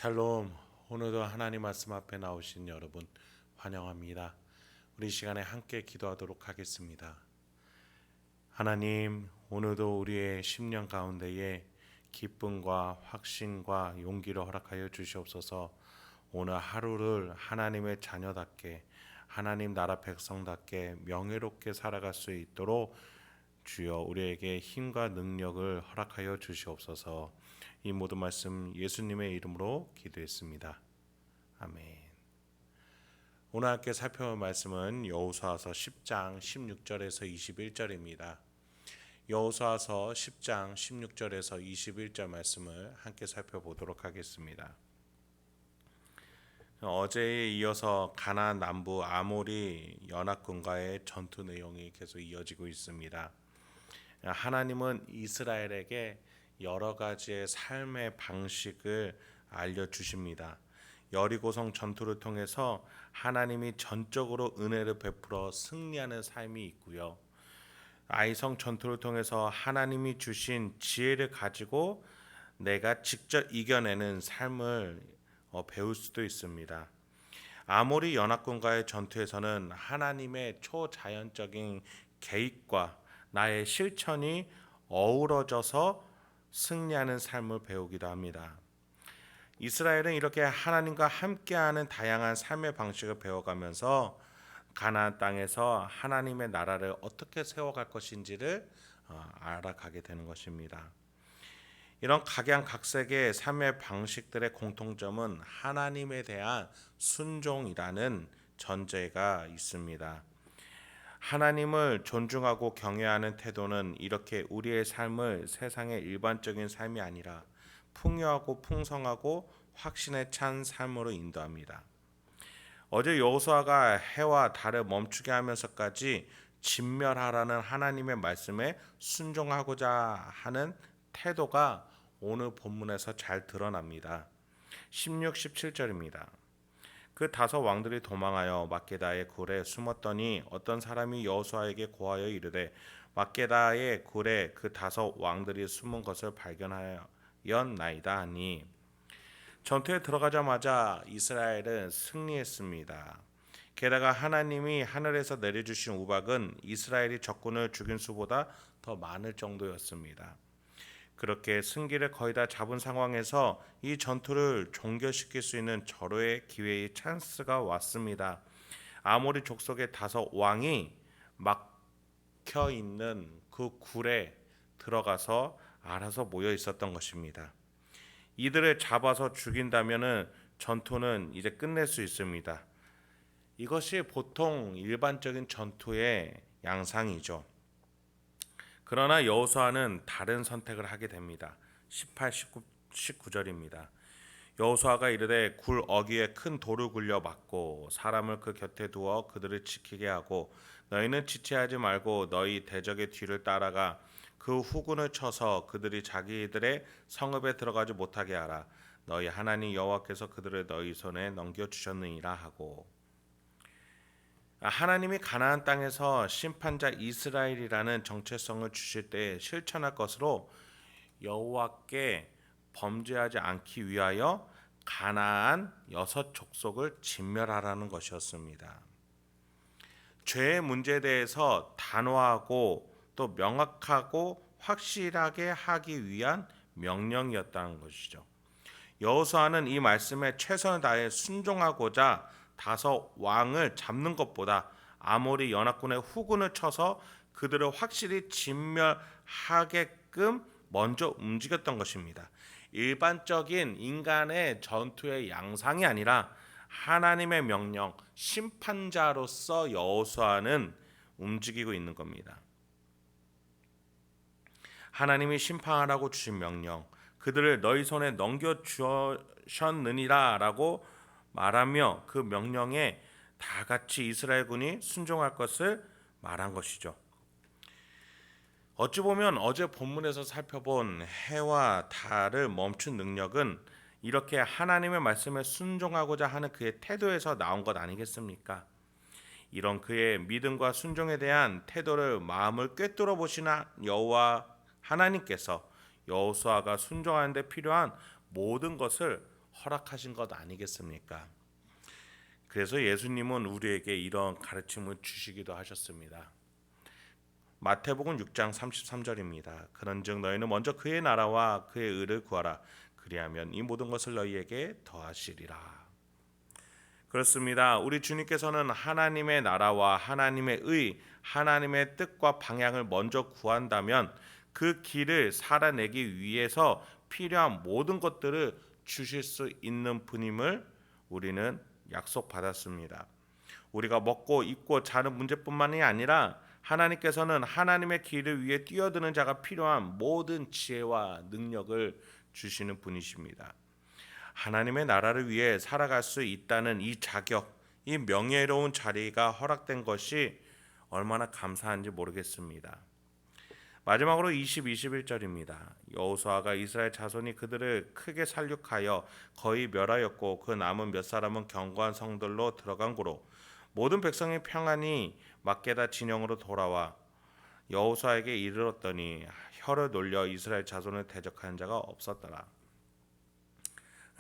샬롬. 오늘도 하나님 말씀 앞에 나오신 여러분 환영합니다. 우리 이 시간에 함께 기도하도록 하겠습니다. 하나님, 오늘도 우리의 심령 가운데에 기쁨과 확신과 용기를 허락하여 주시옵소서. 오늘 하루를 하나님의 자녀답게, 하나님 나라 백성답게 명예롭게 살아갈 수 있도록 주여 우리에게 힘과 능력을 허락하여 주시옵소서. 이 모든 말씀 예수님의 이름으로 기도했습니다. 아멘. 오늘 함께 살펴볼 말씀은 여호수아서 10장 16절에서 21절입니다. 여호수아서 10장 16절에서 21절 말씀을 함께 살펴보도록 하겠습니다. 어제에 이어서 가나안 남부 아모리 연합군과의 전투 내용이 계속 이어지고 있습니다. 하나님은 이스라엘에게 여러 가지의 삶의 방식을 알려주십니다. 여리고성 전투를 통해서 하나님이 전적으로 은혜를 베풀어 승리하는 삶이 있고요. 아이성 전투를 통해서 하나님이 주신 지혜를 가지고 내가 직접 이겨내는 삶을 배울 수도 있습니다. 아모리 연합군과의 전투에서는 하나님의 초자연적인 개입과 나의 실천이 어우러져서 승리하는 삶을 배우기도 합니다. 이스라엘은 이렇게 하나님과 함께하는 다양한 삶의 방식을 배워가면서 가나안 땅에서 하나님의 나라를 어떻게 세워갈 것인지를 알아가게 되는 것입니다. 이런 각양각색의 삶의 방식들의 공통점은 하나님에 대한 순종이라는 전제가 있습니다. 하나님을 존중하고 경외하는 태도는 이렇게 우리의 삶을 세상의 일반적인 삶이 아니라 풍요하고 풍성하고 확신에 찬 삶으로 인도합니다. 어제 여호수아가 해와 달을 멈추게 하면서까지 진멸하라는 하나님의 말씀에 순종하고자 하는 태도가 오늘 본문에서 잘 드러납니다. 16, 17절입니다. 그 다섯 왕들이 도망하여 막게다의 굴에 숨었더니 어떤 사람이 여호수아에게 고하여 이르되 막게다의 굴에 그 다섯 왕들이 숨은 것을 발견하였나이다 하니, 전투에 들어가자마자 이스라엘은 승리했습니다. 게다가 하나님이 하늘에서 내려주신 우박은 이스라엘이 적군을 죽인 수보다 더 많을 정도였습니다. 그렇게 승기를 거의 다 잡은 상황에서 이 전투를 종결시킬 수 있는 절호의 기회의 찬스가 왔습니다. 아모리 족속의 다섯 왕이 막혀 있는 그 굴에 들어가서 알아서 모여 있었던 것입니다. 이들을 잡아서 죽인다면은 전투는 이제 끝낼 수 있습니다. 이것이 보통 일반적인 전투의 양상이죠. 그러나 여호수아는 다른 선택을 하게 됩니다. 18, 19절입니다. 여호수아가 이르되 굴 어귀에 큰 돌을 굴려 막고 사람을 그 곁에 두어 그들을 지키게 하고 너희는 지체하지 말고 너희 대적의 뒤를 따라가 그 후군을 쳐서 그들이 자기들의 성읍에 들어가지 못하게 하라. 너희 하나님 여호와께서 그들을 너희 손에 넘겨주셨느니라 하고, 하나님이 가나안 땅에서 심판자 이스라엘이라는 정체성을 주실 때 실천할 것으로 여호와께 범죄하지 않기 위하여 가나안 6 족속을 진멸하라는 것이었습니다. 죄의 문제에 대해서 단호하고 또 명확하고 확실하게 하기 위한 명령이었다는 것이죠. 여호수아는 이 말씀에 최선을 다해 순종하고자 다섯 왕을 잡는 것보다 아모리 연합군의 후군을 쳐서 그들을 확실히 진멸하게끔 먼저 움직였던 것입니다. 일반적인 인간의 전투의 양상이 아니라 하나님의 명령, 심판자로서 여호수아는 움직이고 있는 겁니다. 하나님이 심판하라고 주신 명령, 그들을 너희 손에 넘겨주셨느니라 라고 말하며 그 명령에 다 같이 이스라엘군이 순종할 것을 말한 것이죠. 어찌 보면 어제 본문에서 살펴본 해와 달을 멈춘 능력은 이렇게 하나님의 말씀에 순종하고자 하는 그의 태도에서 나온 것 아니겠습니까? 이런 그의 믿음과 순종에 대한 태도를 마음을 꿰뚫어 보시는 여호와 하나님께서 여호수아가 순종하는 데 필요한 모든 것을 허락하신 것 아니겠습니까? 그래서 예수님은 우리에게 이런 가르침을 주시기도 하셨습니다. 마태복음 6장 33절입니다. 그런즉 너희는 먼저 그의 나라와 그의 의를 구하라. 그리하면 이 모든 것을 너희에게 더하시리라. 그렇습니다. 우리 주님께서는 하나님의 나라와 하나님의 의, 하나님의 뜻과 방향을 먼저 구한다면 그 길을 살아내기 위해서 필요한 모든 것들을 주실 수 있는 분임을 우리는 약속받았습니다. 우리가 먹고 입고 자는 문제뿐만이 아니라 하나님께서는 하나님의 길을 위해 뛰어드는 자가 필요한 모든 지혜와 능력을 주시는 분이십니다. 하나님의 나라를 위해 살아갈 수 있다는 이 자격, 이 명예로운 자리가 허락된 것이 얼마나 감사한지 모르겠습니다. 마지막으로 20, 21절입니다. 여호수아가 이스라엘 자손이 그들을 크게 살육하여 거의 멸하였고 그 남은 몇 사람은 견고한 성들로 들어간 고로 모든 백성이 평안히 막게다 진영으로 돌아와 여호수아에게 이르렀더니 혀를 놀려 이스라엘 자손을 대적하는 자가 없었더라.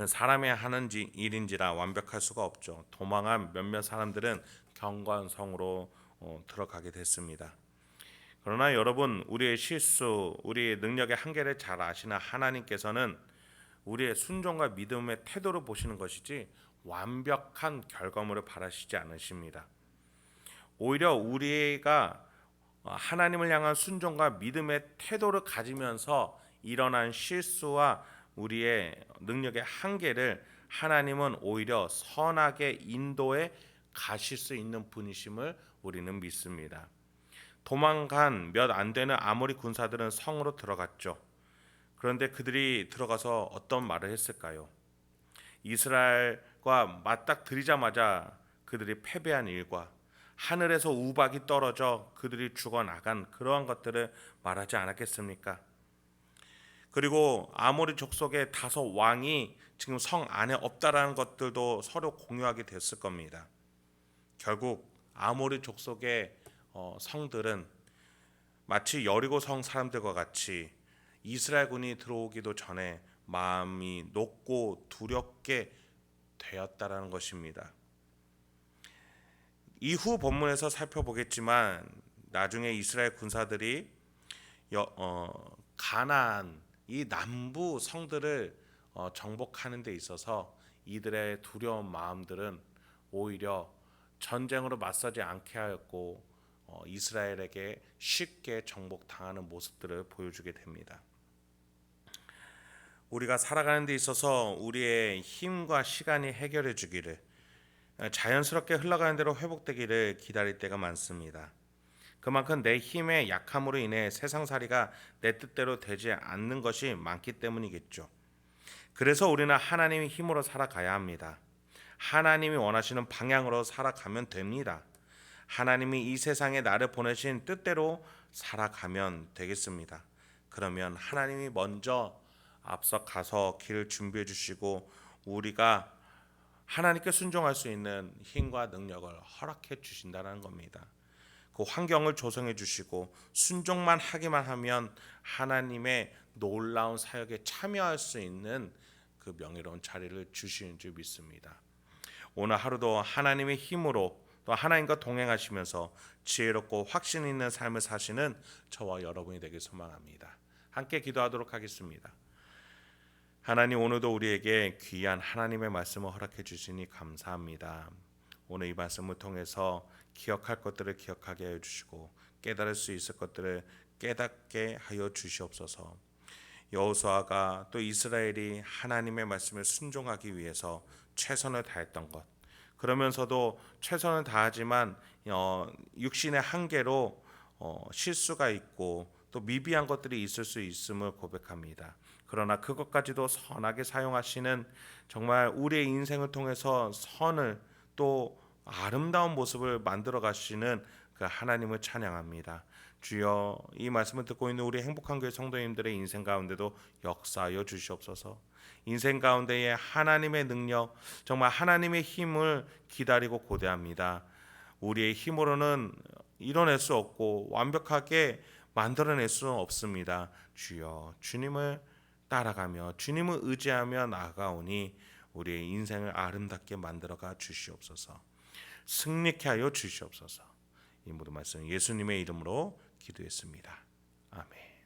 사람이 하는 일인지라 완벽할 수가 없죠. 도망한 몇몇 사람들은 견고한 성으로 들어가게 됐습니다. 그러나 여러분, 우리의 실수, 우리의 능력의 한계를 잘 아시는 하나님께서는 우리의 순종과 믿음의 태도를 보시는 것이지 완벽한 결과물을 바라시지 않으십니다. 오히려 우리가 하나님을 향한 순종과 믿음의 태도를 가지면서 일어난 실수와 우리의 능력의 한계를 하나님은 오히려 선하게 인도해 가실 수 있는 분이심을 우리는 믿습니다. 도망간 몇 안 되는 아모리 군사들은 성으로 들어갔죠. 그런데 그들이 들어가서 어떤 말을 했을까요? 이스라엘과 맞닥뜨리자마자 그들이 패배한 일과 하늘에서 우박이 떨어져 그들이 죽어나간 그러한 것들을 말하지 않았겠습니까? 그리고 아모리 족속의 다섯 왕이 지금 성 안에 없다라는 것들도 서로 공유하게 됐을 겁니다. 결국 아모리 족속의 성들은 마치 여리고 성 사람들과 같이 이스라엘군이 들어오기도 전에 마음이 높고 두렵게 되었다라는 것입니다. 이후 본문에서 살펴보겠지만 나중에 이스라엘 군사들이 가나안 이 남부 성들을 정복하는 데 있어서 이들의 두려운 마음들은 오히려 전쟁으로 맞서지 않게 하였고 이스라엘에게 쉽게 정복당하는 모습들을 보여주게 됩니다. 우리가 살아가는 데 있어서 우리의 힘과 시간이 해결해 주기를, 자연스럽게 흘러가는 대로 회복되기를 기다릴 때가 많습니다. 그만큼 내 힘의 약함으로 인해 세상살이가 내 뜻대로 되지 않는 것이 많기 때문이겠죠. 그래서 우리는 하나님의 힘으로 살아가야 합니다. 하나님이 원하시는 방향으로 살아가면 됩니다. 하나님이 이 세상에 나를 보내신 뜻대로 살아가면 되겠습니다. 그러면 하나님이 먼저 앞서 가서 길을 준비해 주시고 우리가 하나님께 순종할 수 있는 힘과 능력을 허락해 주신다는 겁니다. 그 환경을 조성해 주시고 순종만 하기만 하면 하나님의 놀라운 사역에 참여할 수 있는 그 명예로운 자리를 주시는 줄 믿습니다. 오늘 하루도 하나님의 힘으로 또 하나님과 동행하시면서 지혜롭고 확신 있는 삶을 사시는 저와 여러분이 되길 소망합니다. 함께 기도하도록 하겠습니다. 하나님, 오늘도 우리에게 귀한 하나님의 말씀을 허락해 주시니 감사합니다. 오늘 이 말씀을 통해서 기억할 것들을 기억하게 하여 주시고 깨달을 수 있을 것들을 깨닫게 하여 주시옵소서. 여호수아가 또 이스라엘이 하나님의 말씀을 순종하기 위해서 최선을 다했던 것, 그러면서도 최선을 다하지만 육신의 한계로 실수가 있고 또 미비한 것들이 있을 수 있음을 고백합니다. 그러나 그것까지도 선하게 사용하시는, 정말 우리의 인생을 통해서 선을 또 아름다운 모습을 만들어 가시는 그 하나님을 찬양합니다. 주여, 이 말씀을 듣고 있는 우리 행복한 교회 성도님들의 인생 가운데도 역사하여 주시옵소서. 인생 가운데에 하나님의 능력, 정말 하나님의 힘을 기다리고 고대합니다. 우리의 힘으로는 이뤄낼 수 없고 완벽하게 만들어낼 수 없습니다. 주여, 주님을 따라가며 주님을 의지하며 나아가오니 우리의 인생을 아름답게 만들어가 주시옵소서. 승리케 하여 주시옵소서. 이 모든 말씀 예수님의 이름으로 기도했습니다. 아멘.